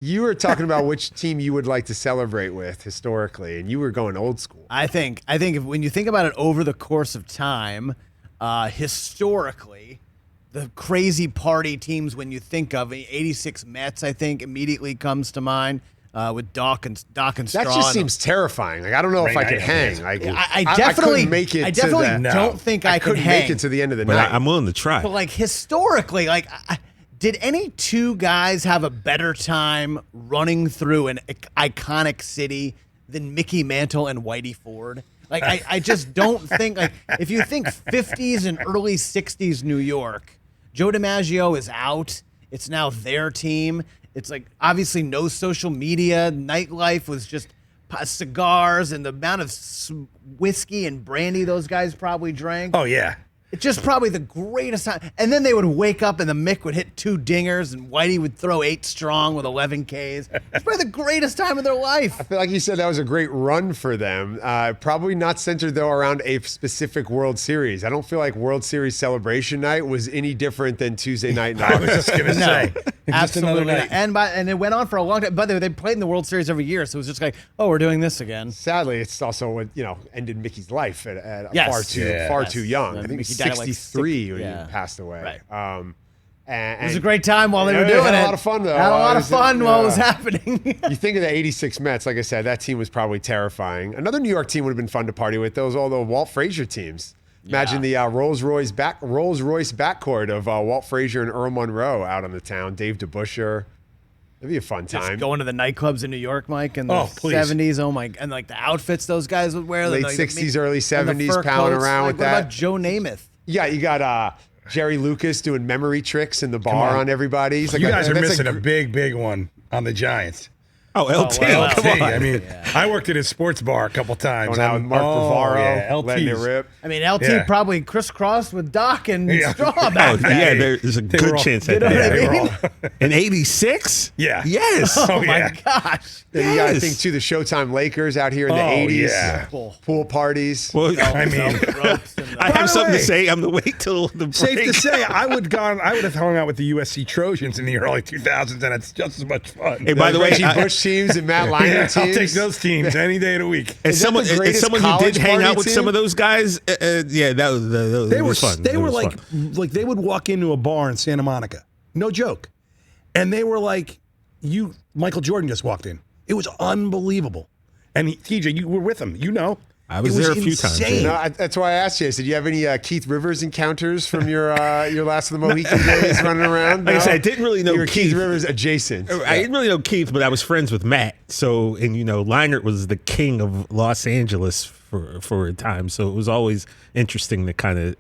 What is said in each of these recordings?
You were talking about which team you would like to celebrate with historically, and you were going old school. I think when you think about it over the course of time, historically, the crazy party teams when you think of 86 Mets, I think immediately comes to mind with Doc and Straw. That just seems terrifying. Like I don't know if I could hang. Like I definitely couldn't make it. I definitely don't think I could couldn't hang. make it to the end of the But night. I'm willing to try. But like historically, like did any two guys have a better time running through an iconic city than Mickey Mantle and Whitey Ford? Like I just don't think, like if you think 50s and early 60s New York, Joe DiMaggio is out. It's now their team. It's like obviously no social media. Nightlife was just cigars and the amount of whiskey and brandy those guys probably drank. Oh, yeah. It's just probably the greatest time. And then they would wake up and the Mick would hit 2 dingers and Whitey would throw 8 strong with 11 Ks. It's probably the greatest time of their life. I feel like you said that was a great run for them. Probably not centered, though, around a specific World Series. I don't feel like World Series celebration night was any different than Tuesday night night. I was just going to say. Absolutely not. And it went on for a long time. But they played in the World Series every year, so it was just like, oh, we're doing this again. Sadly, it's also what ended Mickey's life at Yes. far too young. I think Mickey 63 when he passed away. Right. And it was a great time while they were doing it. Had a lot of fun, though. Had a lot of fun while it was happening. You think of the 86 Mets, like I said, that team was probably terrifying. Another New York team would have been fun to party with. Those all the Walt Frazier teams. Imagine the Rolls-Royce backcourt of Walt Frazier and Earl Monroe out on the town. Dave DeBusschere. That'd be a fun time. Just going to the nightclubs in New York, Mike, in the 70s. Oh, my. And like the outfits those guys would wear. Late like, 60s, early 70s, pounding around with that. What about Joe Namath? Yeah, you got Jerry Lucas doing memory tricks in the bar on everybody. He's like, you guys are missing a big one on the Giants. Oh, LT. LT. Come on. I mean, I worked at his sports bar a couple times. Going out with Mark Bavaro, letting it LT's. rip. I mean, LT probably crisscrossed with Doc and Straw back then. There's a good chance at know that. what I mean? In 86? Yeah. Yes. Oh, my gosh. Then you got to think, too, the Showtime Lakers out here in the 80s. Yeah. Pool parties. Well, I mean, I have something to say. I'm going to wait till the break. safe to say, I would have hung out with the USC Trojans in the early 2000s, and it's just as much fun. Hey, by the way, Reggie Bush teams and Matt Liner teams. I'll take those teams any day of the week. As someone who did hang out with some of those guys, that was fun. They were like they would walk into a bar in Santa Monica, no joke, and they were like, Michael Jordan just walked in. It was unbelievable. And TJ, you were with him, I was there a few times. No, that's why I asked you. I said, "Do you have any Keith Rivers encounters from your Last of the Mohican days running around?" Like I said, I didn't really know you were Keith Rivers adjacent. I didn't really know Keith, but I was friends with Matt. So, and Leinert was the king of Los Angeles for a time. So it was always interesting to kind of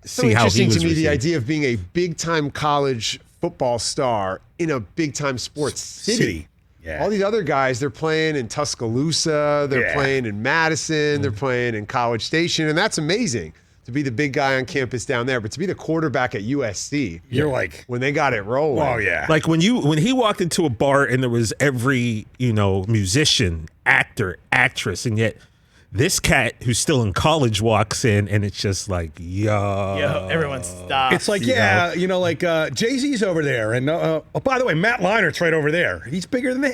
see how he was interesting to me, received. the idea of being a big-time college football star in a big-time sports city. Yeah. All these other guys, they're playing in Tuscaloosa, they're playing in Madison, they're playing in College Station, and that's amazing to be the big guy on campus down there. But to be the quarterback at USC, You're like, when they got it rolling. oh yeah. Like when he walked into a bar and there was every, musician, actor, actress, and yet this cat who's still in college walks in and it's just like, yo, everyone stops. It's like, Jay-Z's over there. And, by the way, Matt Leinert's right over there. He's bigger than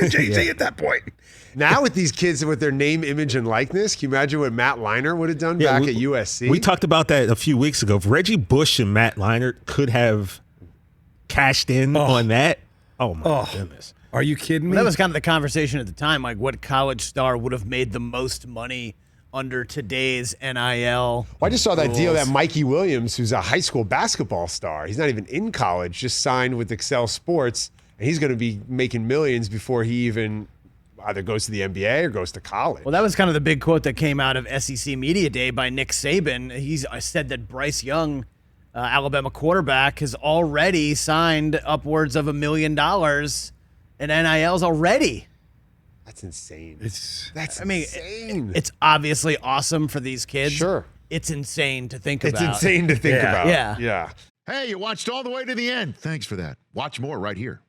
Jay-Z at that point. Now with these kids with their name, image, and likeness, can you imagine what Matt Liner would have done back at USC? We talked about that a few weeks ago. If Reggie Bush and Matt Leinart could have cashed in on that, oh my goodness. Are you kidding me? That was kind of the conversation at the time, like what college star would have made the most money under today's NIL. Well, I just saw that rules. deal that Mikey Williams, who's a high school basketball star, he's not even in college, just signed with Excel Sports, and he's going to be making millions before he even either goes to the NBA or goes to college. Well, that was kind of the big quote that came out of SEC Media Day by Nick Saban. He's said that Bryce Young, Alabama quarterback, has already signed upwards of $1 million in NILs already. That's insane. Insane. It's obviously awesome for these kids. Sure. It's insane to think about. It's insane to think about. Yeah. Yeah. Hey, you watched all the way to the end. Thanks for that. Watch more right here.